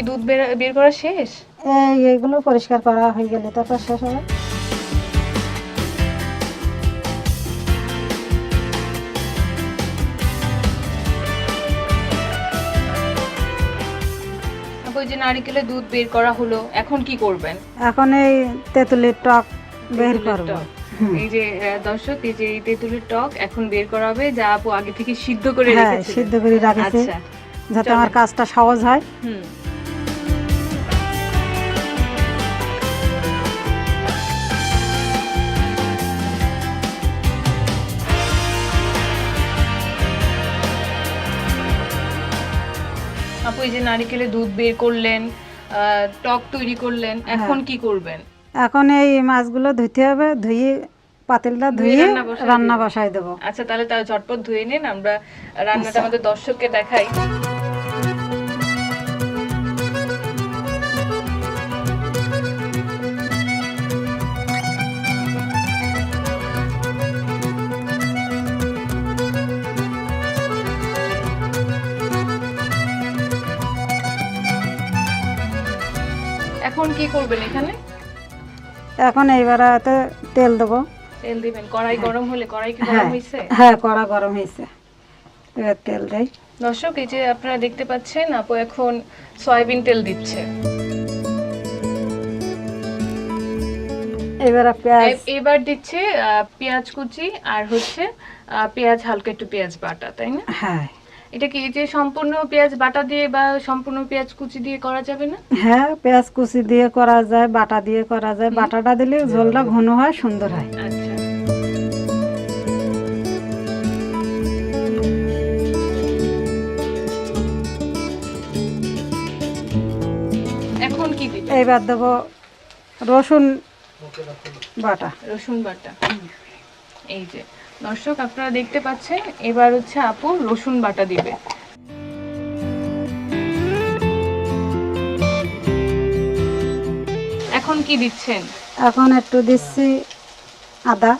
কি দুধ বের বের করা শেষ? এইগুলো পরিষ্কার করা হয়ে গেলে তারপর শেষ হবে। আপু এই যে নারকেলের দুধ বের করা হলো, এখন কি করবেন? এখন এই তেঁতুলের টক বের তেঁতুলের করব। টক। এই যে দর্শক, এই যে এই তেঁতুলের টক এখন বের করা হবে, যা আপু আগে থেকে সিদ্ধ করে হ্যাঁ, রেখেছিলেন। সিদ্ধ করে রাখেছি আচ্ছা, যাতে চলেন। আমার কাজটা সহজ হয়। হুম। আপু এই যে নারকেলের দুধ বের করলেন, টক তৈরি করলেন, এখন কি করবেন? এখন এই মাছগুলো ধুইতে হবে, ধুয়ে পাতিলটা ধুয়ে ধুয়ে রান্না বসায় রান্না দিবেন? বসাই দেবো। আচ্ছা, তাহলে তাও ঝটপট ধুয়ে নিন, আমরা রান্নাটা আচ্ছা। আমাদের দর্শককে দেখাই। এখন কি করবেন এখানে? এখন এইবারে তেল দেবো। তেল দিবেন। কড়াই গরম হলে, কড়াই কি গরম হ্যাঁ হয়েছে? হ্যাঁ, কড়া গরম হয়েছে, এবার তেল দেই। দর্শক এই যে আপনারা দেখতে পাচ্ছেন, আপু এখন সয়াবিন তেল দিচ্ছে। এবারে পেঁয়াজ। এবার দিচ্ছে পেঁয়াজ কুচি, আর হচ্ছে পেঁয়াজ হালকা একটু পেঁয়াজ বাটা, তাই না? হ্যাঁ এটা কি এই যে সম্পূর্ণ পেঁয়াজ বাটা দিয়ে বা সম্পূর্ণ পেঁয়াজ কুচি দিয়ে করা যাবে না? হ্যাঁ, পেঁয়াজ কুচি দিয়ে করা যায়, বাটা দিয়ে করা যায়। বাটাটা দিলে ঝোলটা ঘন হয়, সুন্দর হয়। আচ্ছা। এখন কি দিবেন? এইবার দেবো রসুন বাটা। রসুন বাটা। এই যে দর্শক আপনারা দেখতে পাচ্ছেন, এবার হচ্ছে আপু রসুন বাটা দিবে। এখন কি দিচ্ছেন? এখন একটু দিচ্ছি আদা।